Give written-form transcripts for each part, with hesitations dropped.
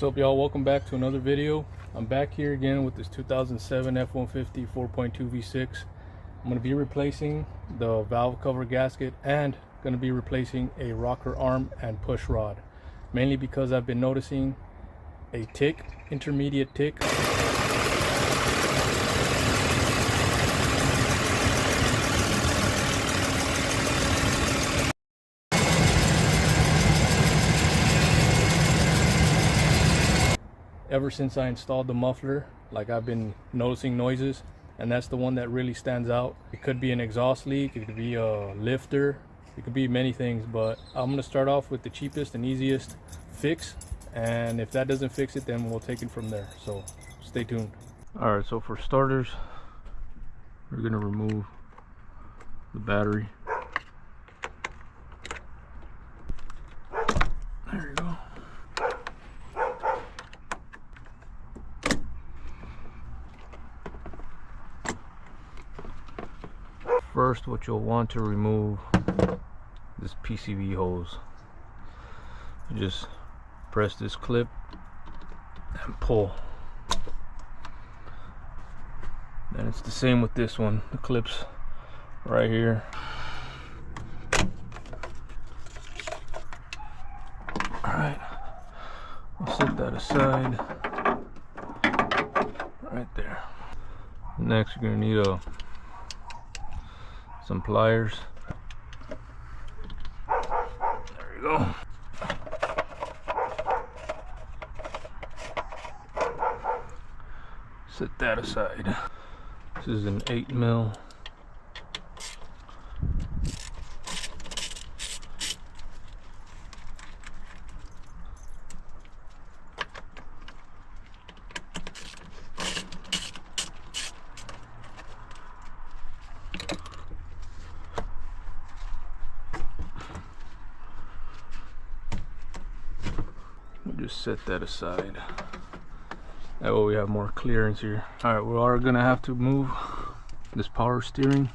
up, y'all? Welcome back to another video. I'm back here again with this 2007 F150 4.2 V6. I'm going to be replacing the valve cover gasket and going to be replacing a rocker arm and push rod, mainly because I've been noticing a tick, intermediate tick. Ever since I installed the muffler, like, I've been noticing noises, and that's the one that really stands out. It could be an exhaust leak, it could be a lifter, it could be many things, but I'm going to start off with the cheapest and easiest fix, and if that doesn't fix it, then we'll take it from there. So stay tuned. Alright, so for starters, we're going to remove the battery. There you go. First, what you'll want to remove this PCV hose. You just press this clip and pull. And it's the same with this one, the clips right here. Alright, I'll set that aside right there. Next, you're going to need some pliers. There you go. Set that aside. This is an 8mm. Just set that aside. That way we have more clearance here. Alright, we are gonna have to move this power steering.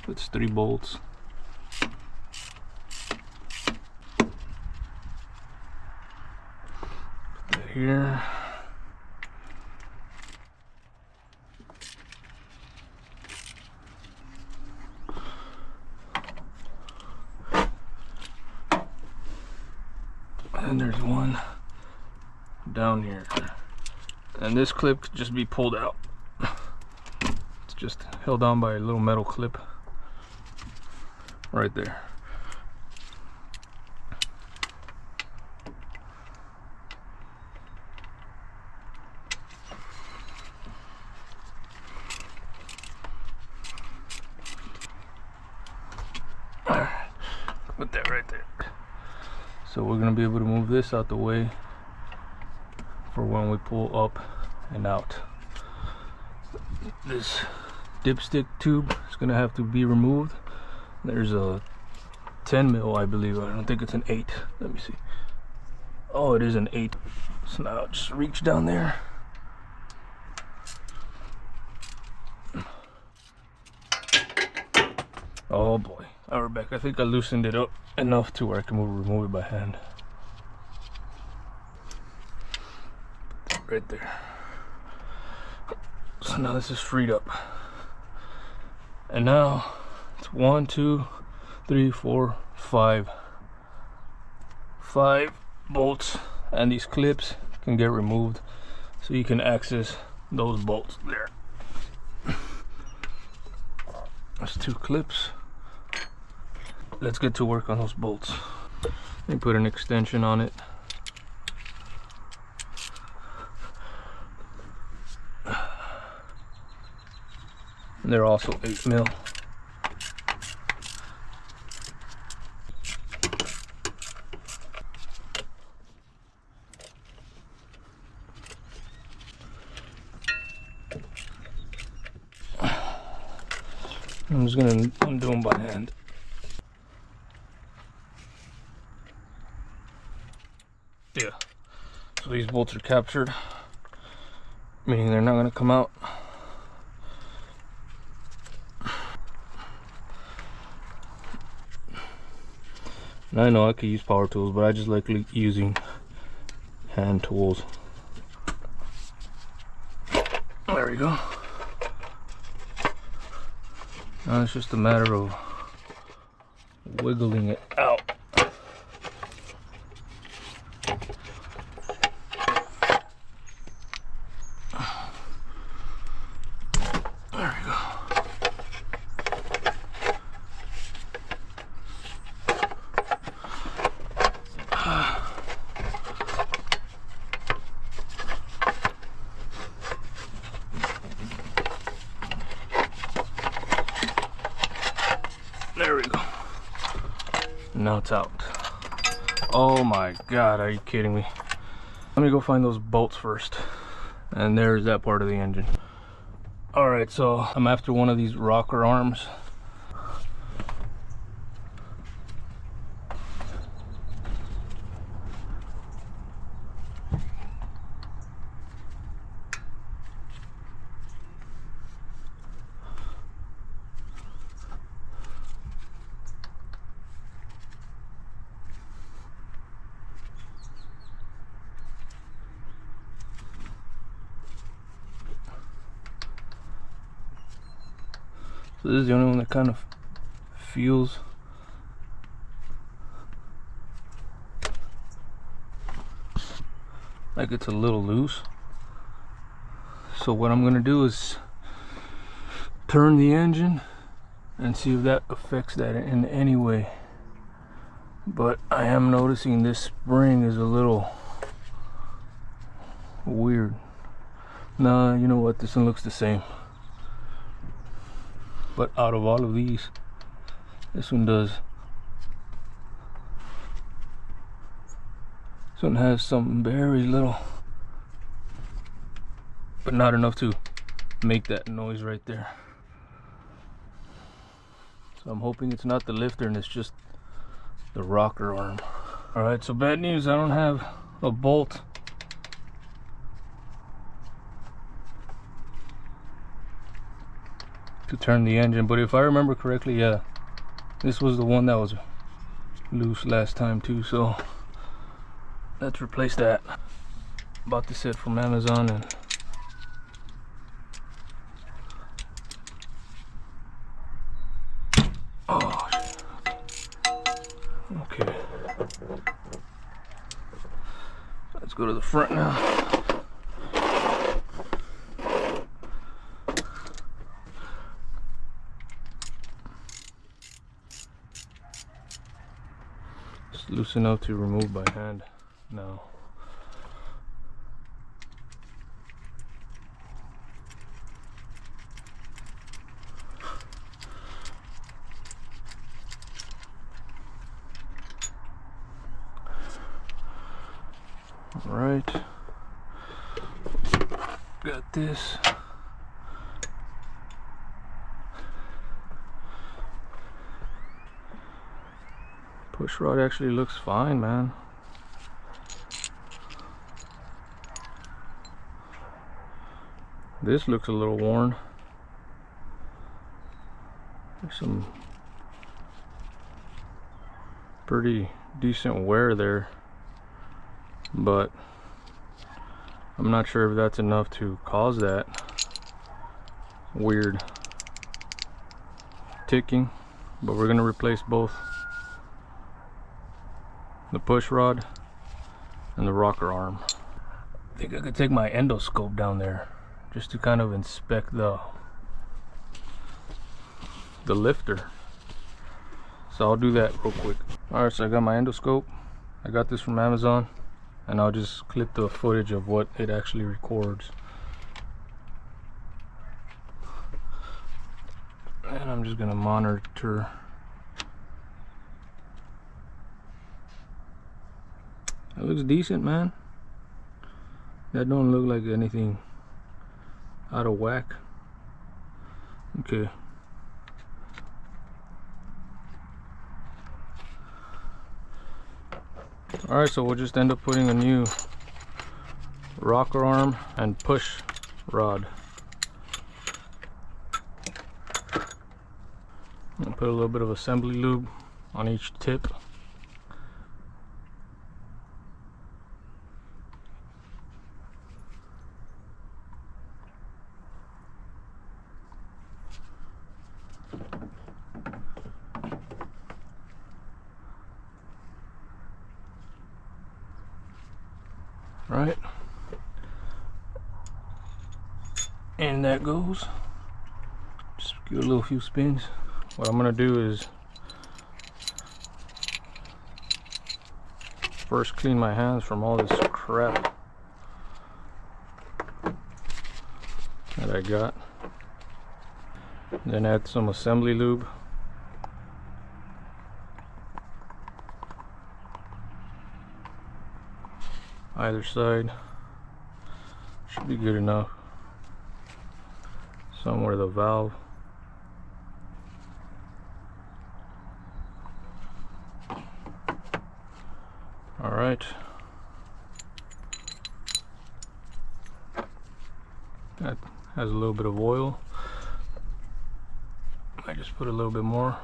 It's 3 bolts. Put that here. And there's one down here, and this clip could just be pulled out. It's just held on by a little metal clip right there. Alright, put that right there. So we're going to be able to move this out the way for when we pull up and out. This dipstick tube is going to have to be removed. There's a 10mm, I believe. I don't think it's an 8. Let me see. Oh, it is an 8. So now just reach down there. Oh boy. Alright, we're back. I think I loosened it up enough to where I can remove it by hand. Right there. So now this is freed up. And now it's 1, 2, 3, 4, 5. 5 bolts, and these clips can get removed so you can access those bolts there. That's 2 clips. Let's get to work on those bolts. Let me put an extension on it. And they're also 8mm. I'm just gonna undo them by hand. Yeah, so these bolts are captured, meaning they're not going to come out. And I know I could use power tools, but I just like using hand tools. There we go. Now it's just a matter of wiggling it out. There we go. There we go. Now it's out. Oh my god, are you kidding me? Let me go find those bolts first. And there's that part of the engine. Alright, so I'm after one of these rocker arms. So this is the only one that kind of feels like it's a little loose. So what I'm gonna do is turn the engine and see if that affects that in any way. But I am noticing this spring is a little weird. Nah, you know what, this one looks the same. But out of all of these, this one does. This one has some very little, but not enough to make that noise right there. So I'm hoping it's not the lifter and it's just the rocker arm. Alright, so bad news, I don't have a bolt to turn the engine, but if I remember correctly, yeah, this was the one that was loose last time too, so let's replace that. Bought this set from Amazon and oh shit. Okay, let's go to the front now. Loose enough to remove by hand now. All right, got this. Push rod actually looks fine, man. This looks a little worn. There's some pretty decent wear there, but I'm not sure if that's enough to cause that weird ticking. But we're gonna replace both the push rod and the rocker arm. I think I could take my endoscope down there just to kind of inspect the lifter. So I'll do that real quick. Alright, so I got my endoscope. I got this from Amazon, and I'll just clip the footage of what it actually records. And I'm just gonna monitor. That looks decent, man. That don't look like anything out of whack. Okay. Alright, so we'll just end up putting a new rocker arm and push rod. I'll put a little bit of assembly lube on each tip. Right, and that goes. Just give it a little few spins. What I'm gonna do is first clean my hands from all this crap that I got, then add some assembly lube. Either side should be good enough. Somewhere the valve. All right. That has a little bit of oil. I just put a little bit more.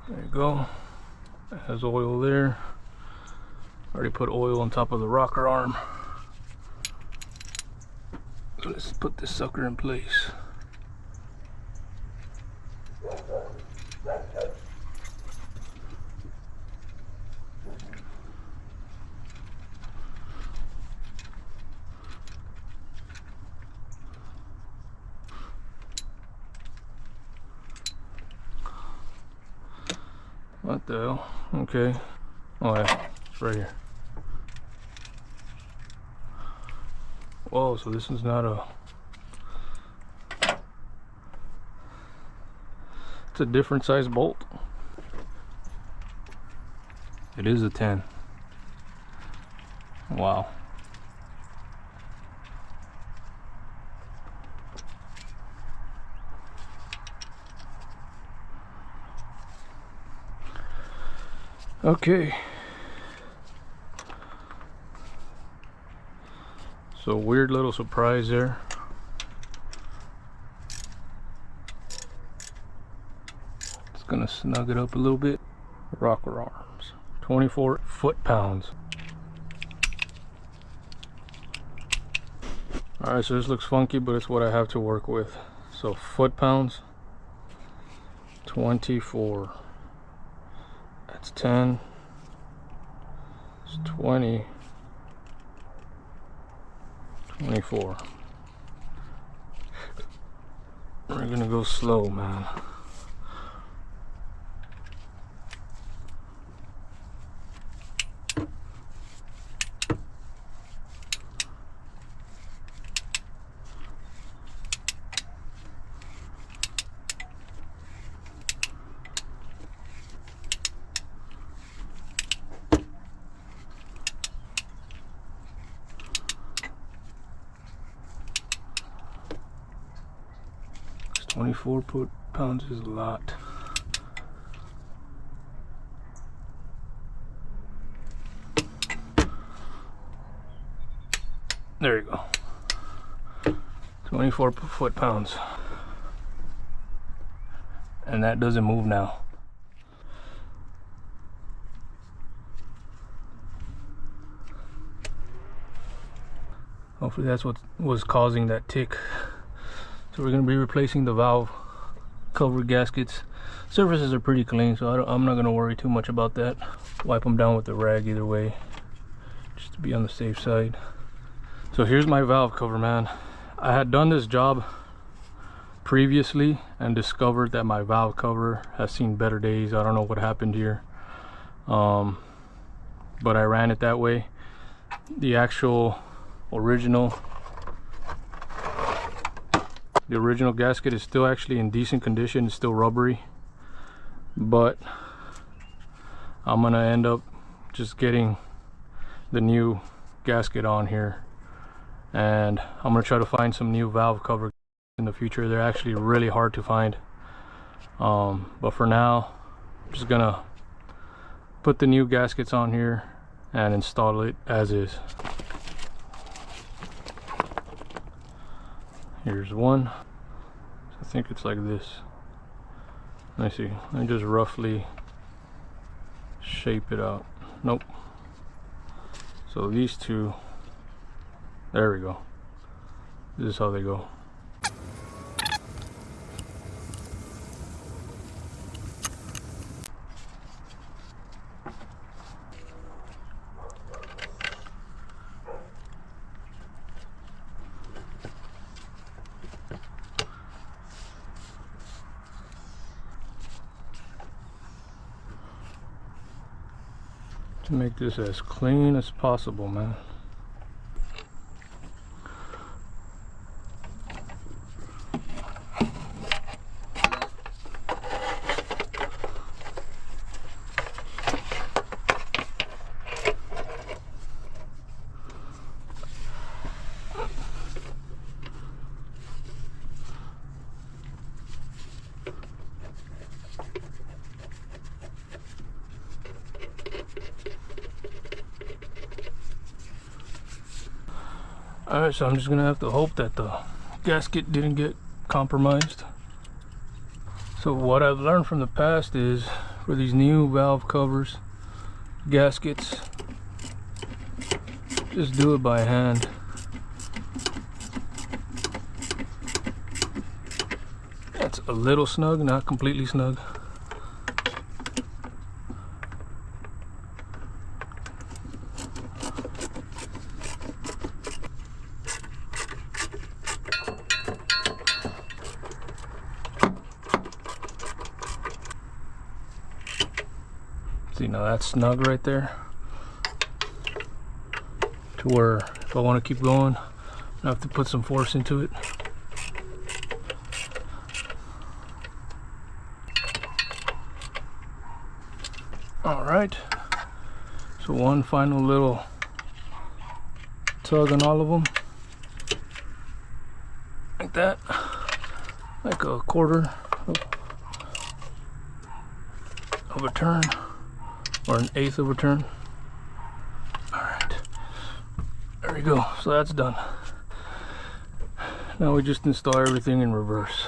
There you go. That has oil there. Already put oil on top of the rocker arm. So let's put this sucker in place. What the hell? Okay. Oh yeah, it's right here. Whoa, so this is not a... It's a different size bolt. It is a 10. Wow. Okay. So weird little surprise there. It's gonna snug it up a little bit. Rocker arms, 24 foot-pounds. Alright, so this looks funky, but it's what I have to work with. So foot-pounds, 24. That's 10. It's 20. 24. We're gonna go slow, man. It's 24 pounds is a lot. There you go. 24 foot-pounds. And that doesn't move now. Hopefully that's what was causing that tick. So we're going to be replacing the valve cover gaskets. Surfaces are pretty clean, so I'm not going to worry too much about that. Wipe them down with the rag either way, just to be on the safe side. So here's my valve cover, man. I had done this job previously and discovered that my valve cover has seen better days. I don't know what happened here, but I ran it that way. The actual original gasket is still actually in decent condition. It's still rubbery, but I'm gonna end up just getting the new gasket on here, and I'm gonna try to find some new valve cover in the future. They're actually really hard to find, but for now I'm just gonna put the new gaskets on here and install it as is. Here's one. I think it's like this. Let me see. Let me just roughly shape it out. Nope. So these two, there we go. This is how they go. to make this as clean as possible, man. Alright, so I'm just gonna have to hope that the gasket didn't get compromised. So what I've learned from the past is for these new valve covers, gaskets, just do it by hand. That's a little snug, not completely snug. See, now that's snug right there, to where if I want to keep going, I have to put some force into it. Alright, so one final little tug on all of them, like that, like a quarter of a turn, or an eighth of a turn. Alright, there we go, so that's done. Now we just install everything in reverse.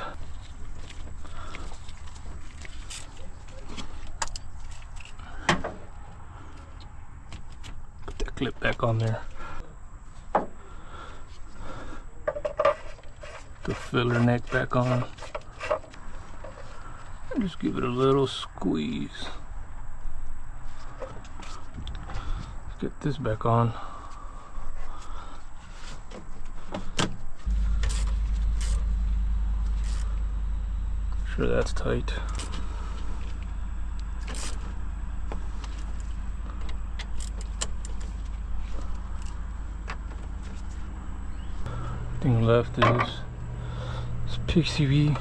Put that clip back on there. The filler neck back on. And just give it a little squeeze. Get this back on. Sure that's tight. Thing left is PCV.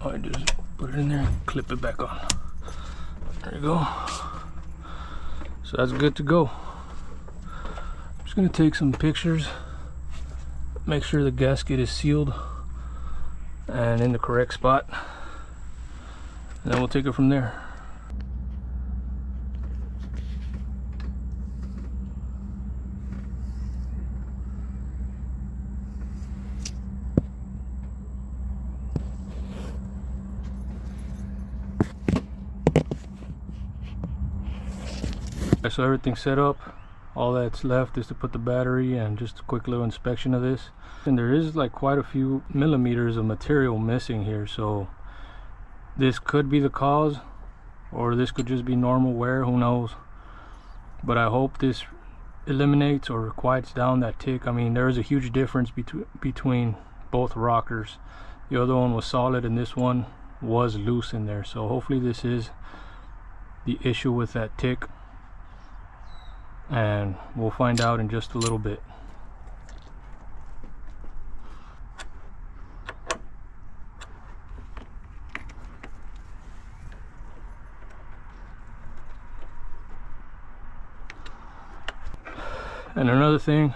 I just put it in there and clip it back on. There you go. So that's good to go. I'm just gonna take some pictures, make sure the gasket is sealed and in the correct spot, and then we'll take it from there. So everything's set up. All that's left is to put the battery and just a quick little inspection of this. And there is like quite a few millimeters of material missing here, so this could be the cause, or this could just be normal wear, who knows. But I hope this eliminates or quiets down that tick. I mean, there is a huge difference between both rockers. The other one was solid and this one was loose in there, so hopefully this is the issue with that tick, and we'll find out in just a little bit. And another thing,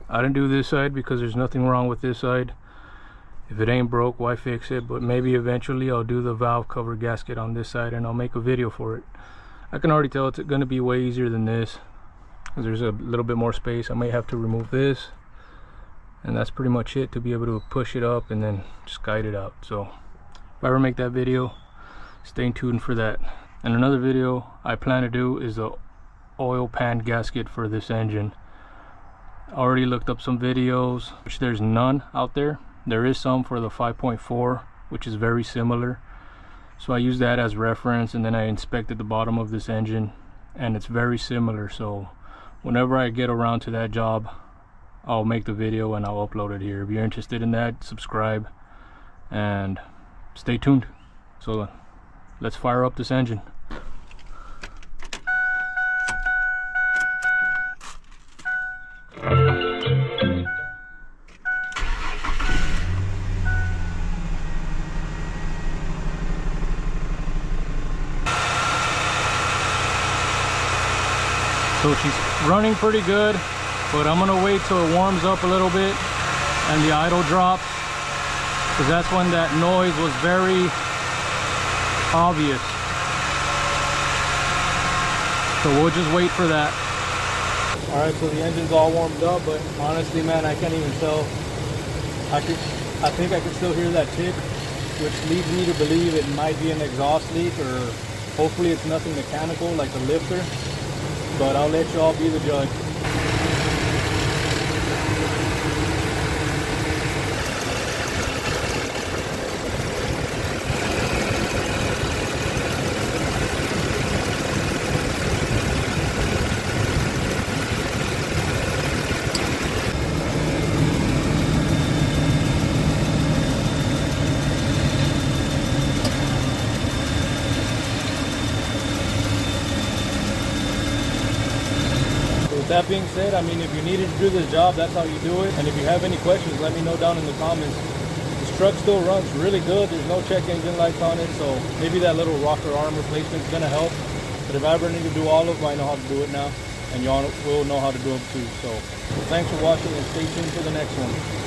I didn't do this side because there's nothing wrong with this side. If it ain't broke, why fix it? But maybe eventually I'll do the valve cover gasket on this side and I'll make a video for it. I can already tell it's going to be way easier than this, because there's a little bit more space. I may have to remove this, and that's pretty much it to be able to push it up and then just guide it out. So if I ever make that video, stay tuned for that. And another video I plan to do is the oil pan gasket for this engine. I already looked up some videos, which there's none out there. There is some for the 5.4, which is very similar, so I used that as reference, and then I inspected the bottom of this engine and it's very similar. So whenever I get around to that job, I'll make the video and I'll upload it here. If you're interested in that, subscribe and stay tuned. So let's fire up this engine. So she's running pretty good, but I'm gonna wait till it warms up a little bit and the idle drops, because that's when that noise was very obvious. So we'll just wait for that. All right, so the engine's all warmed up, but honestly, man, I can't even tell. I think I can still hear that tick, which leads me to believe it might be an exhaust leak, or hopefully it's nothing mechanical like the lifter. But I'll let you all be the judge. That being said, I mean, if you needed to do this job, that's how you do it. And if you have any questions, let me know down in the comments. This truck still runs really good. There's no check engine lights on it, so maybe that little rocker arm replacement is gonna help. But if I ever need to do all of them, I know how to do it now, and y'all will know how to do them too. So thanks for watching, and stay tuned for the next one.